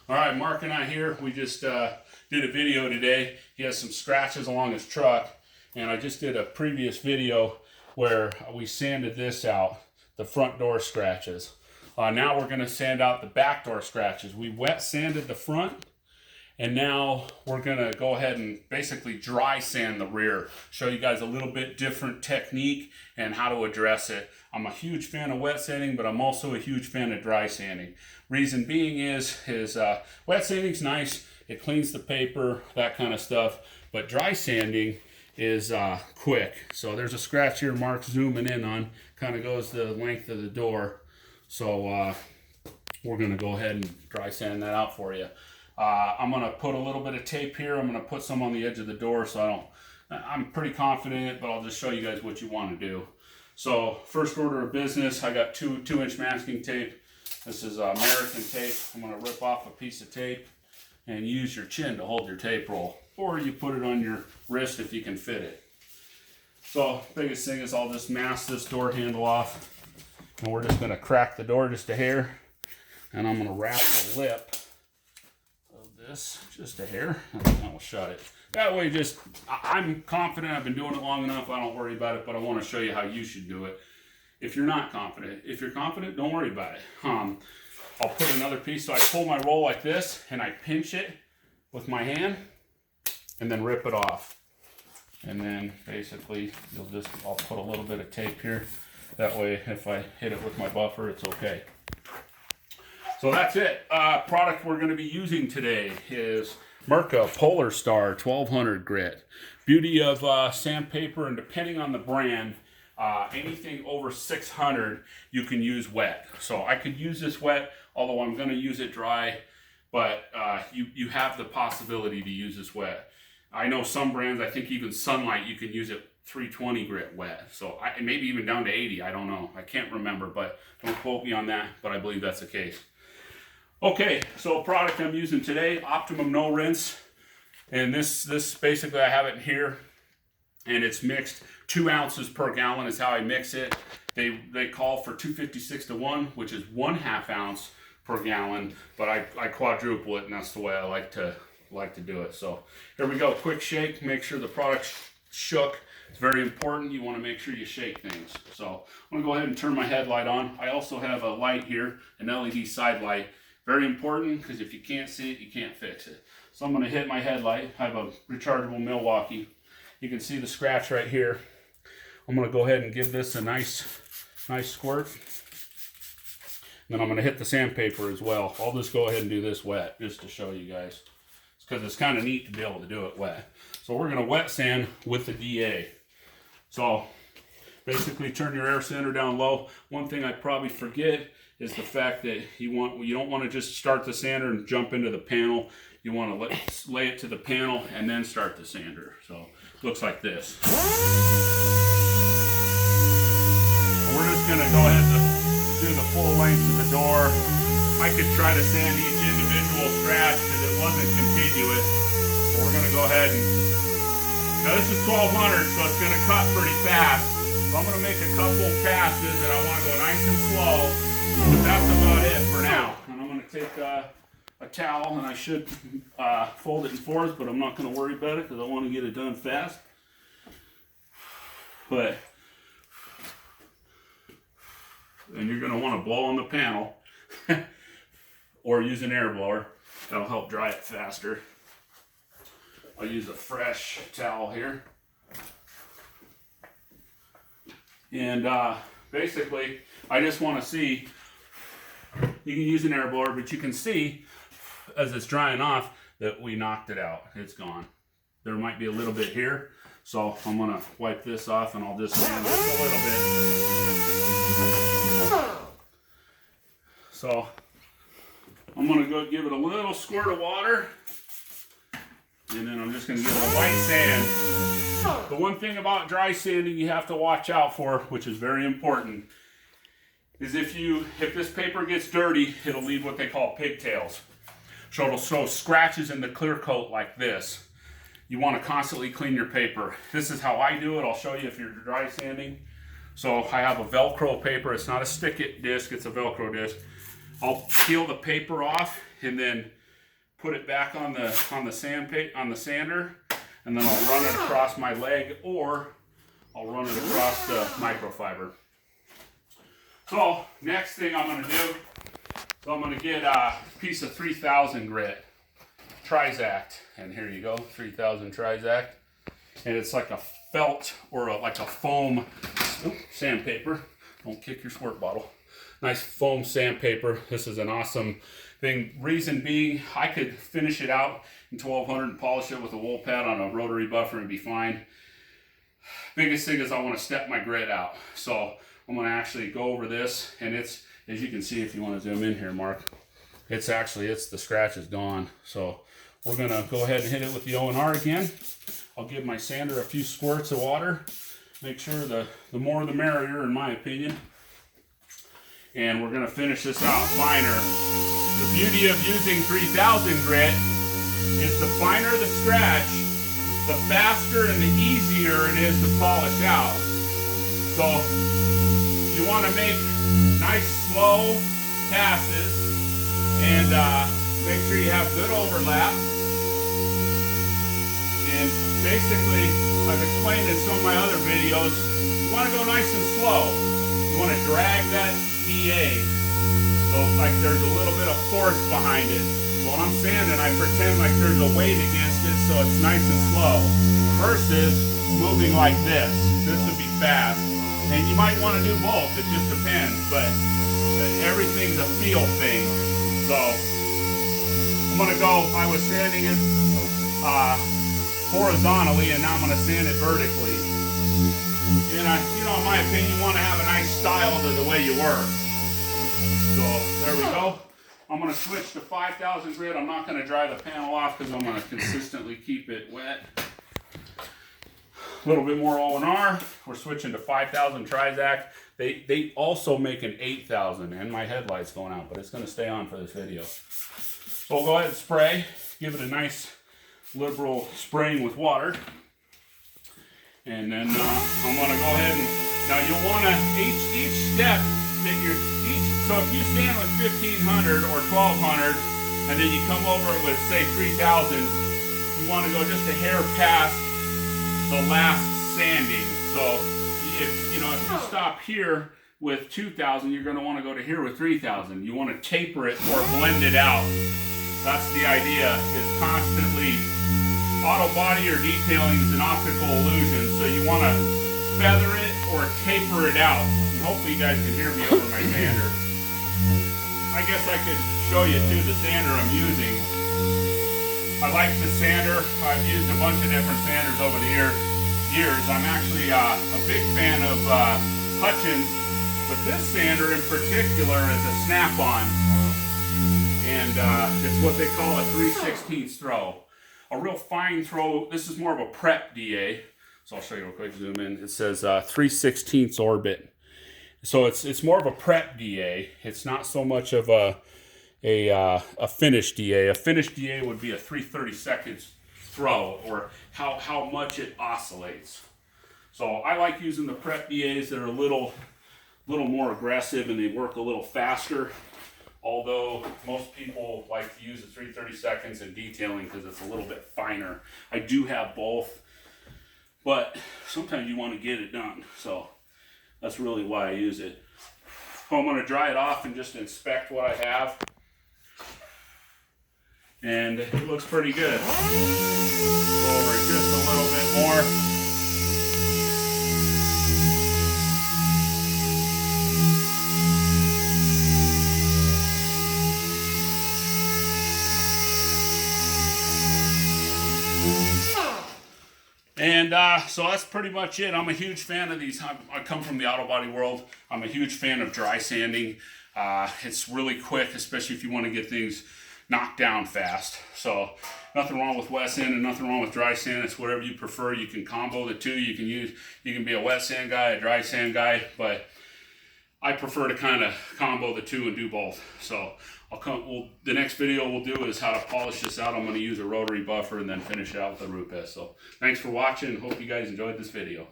All right, Mark and I here, we just did a video today. He has some scratches along his truck, and I just did a previous video where we sanded this out, the front door scratches. Now we're going to sand out the back door scratches. We wet sanded the front, and now we're going to go ahead and basically dry sand the rear. Show you guys a little bit different technique and how to address it. I'm a huge fan of wet sanding, but I'm also a huge fan of dry sanding. Reason being is wet sanding's nice. It cleans the paper, that kind of stuff. But dry sanding is quick. So there's a scratch here Mark's zooming in on. Kind of goes the length of the door. So we're going to go ahead and dry sand that out for you. I'm going to put a little bit of tape here. I'm going to put some on the edge of the door so I'm pretty confident in it, but I'll just show you guys what you want to do. So first order of business, I got 2-inch masking tape. This is American tape. I'm going to rip off a piece of tape and use your chin to hold your tape roll. Or you put it on your wrist if you can fit it. So biggest thing is I'll just mask this door handle off. And we're just going to crack the door just a hair. And I'm going to wrap the lip of this just a hair. And then we'll shut it. That way I'm confident, I've been doing it long enough, I don't worry about it, but I want to show you how you should do it. If you're not confident, if you're confident, don't worry about it. I'll put another piece, so I pull my roll like this, and I pinch it with my hand, and then rip it off. And then basically, I'll put a little bit of tape here. That way, if I hit it with my buffer, it's okay. So that's it. Product we're going to be using today is Mirka Polar Star 1200 grit. Beauty of sandpaper, and depending on the brand, anything over 600 you can use wet. So I could use this wet, although I'm going to use it dry, but you have the possibility to use this wet. I know some brands, I think even Sunlight, you can use it 320 grit wet. So maybe even down to 80, I don't know. I can't remember, but don't quote me on that, but I believe that's the case. Okay, so product I'm using today, Optimum No Rinse. And this basically, I have it here, and it's mixed 2 ounces per gallon is how I mix it. They call for 256-to-1, which is 1/2 ounce per gallon, but I quadruple it, and that's the way I like to do it. So here we go, quick shake, make sure the product's shook. It's very important, you want to make sure you shake things. So I'm going to go ahead and turn my headlight on. I also have a light here, an LED side light. Very important, because if you can't see it, you can't fix it. So I'm going to hit my headlight. I have a rechargeable Milwaukee. You can see the scratch right here. I'm going to go ahead and give this a nice squirt. Then I'm going to hit the sandpaper as well. I'll just go ahead and do this wet, just to show you guys. It's because it's kind of neat to be able to do it wet. So we're going to wet sand with the DA. So basically turn your air sander down low. One thing I probably forget is the fact that you don't want to just start the sander and jump into the panel. You want to lay it to the panel and then start the sander. So it looks like this. We're just going to go ahead and do the full length of the door. I could try to sand each individual scratch because it wasn't continuous. But we're going to go ahead and... Now this is 1200, so it's going to cut pretty fast. So I'm going to make a couple passes, and I want to go nice and slow. But that's about it for now. And I'm going to take a towel, and I should fold it in fours, but I'm not going to worry about it because I want to get it done fast. And you're going to want to blow on the panel or use an air blower. That'll help dry it faster. I'll use a fresh towel here. And basically, I just want to see, you can use an air blower, but you can see as it's drying off that we knocked it out. It's gone. There might be a little bit here, so I'm going to wipe this off and I'll just sand just a little bit. So I'm going to go give it a little squirt of water, and then I'm just going to give it a light sand. The one thing about dry sanding you have to watch out for, which is very important, is if this paper gets dirty, it'll leave what they call pigtails. So it'll show scratches in the clear coat like this. You want to constantly clean your paper. This is how I do it. I'll show you if you're dry sanding. So I have a Velcro paper. It's not a stick-it disc, it's a Velcro disc. I'll peel the paper off, and then put it back on the sander, and then I'll run it across my leg, or I'll run it across the microfiber. So next thing I'm going to do, so I'm going to get a piece of 3000 grit, Trizact, and here you go, 3000 Trizact, and it's like a felt or like a foam sandpaper. Don't kick your squirt bottle. Nice foam sandpaper. This is an awesome thing. Reason being, I could finish it out in 1200 and polish it with a wool pad on a rotary buffer and be fine. Biggest thing is I want to step my grit out. So I'm going to actually go over this, and it's, as you can see, if you want to zoom in here, Mark, the scratch is gone. So we're going to go ahead and hit it with the O&R again. I'll give my sander a few squirts of water. Make sure the more the merrier, in my opinion. And we're going to finish this out finer. The beauty of using 3000 grit is the finer the scratch, the faster and the easier it is to polish out. So you want to make nice slow passes, and make sure you have good overlap. And basically, I've explained in some of my other videos, you want to go nice and slow. You want to drag that DA, so like there's a little bit of force behind it. So when I'm sanding, I pretend like there's a weight against it, so it's nice and slow. Versus moving like this. This would be fast. And you might want to do both, it just depends, but everything's a feel thing. So I'm going to go, I was sanding it horizontally, and now I'm going to sand it vertically. And you know, in my opinion, you want to have a nice style to the way you work. So there we go. I'm going to switch to 5000 grit. I'm not going to dry the panel off because I'm going to consistently keep it wet. A little bit more O&R. We're switching to 5000 Trizact. They also make an 8000, and my headlight's going out, but it's going to stay on for this video. So we'll go ahead and spray. Give it a nice liberal spraying with water. And then I'm going to go ahead and, now you'll want to, each step that so if you stand with 1500 or 1200, and then you come over it with, say, 3000, you want to go just a hair past the last sanding. So if you stop here with 2000, you're going to want to go to here with 3000. You want to taper it or blend it out. That's the idea, is constantly. Auto body or detailing is an optical illusion, so you want to feather it or taper it out. And hopefully you guys can hear me over my sander. I guess I could show you too the sander I'm using. I like the sander. I've used a bunch of different sanders over the years. I'm actually a big fan of Hutchins, but this sander in particular is a snap-on, and it's what they call a 3/16 throw. A real fine throw. This is more of a prep DA. So I'll show you real quick, zoom in. It says 3/16 orbit. So it's more of a prep DA. It's not so much of a finished DA. A finished DA would be a 3/32 throw, or how much it oscillates. So I like using the prep DAs that are a little more aggressive and they work a little faster. Although most people like to use the 3/32 in detailing because it's a little bit finer. I do have both, but sometimes you want to get it done. So that's really why I use it. So I'm going to dry it off and just inspect what I have. And it looks pretty good. Go over it just a little bit more. And so that's pretty much it. I'm a huge fan of these. I come from the auto body world. I'm a huge fan of dry sanding. It's really quick, especially if you want to get things knocked down fast. So nothing wrong with wet sand and nothing wrong with dry sand. It's whatever you prefer. You can combo the two. You can be a wet sand guy, a dry sand guy, but I prefer to kind of combo the two and do both. So the next video we'll do is how to polish this out. I'm going to use a rotary buffer and then finish it out with a root best. So thanks for watching. Hope you guys enjoyed this video.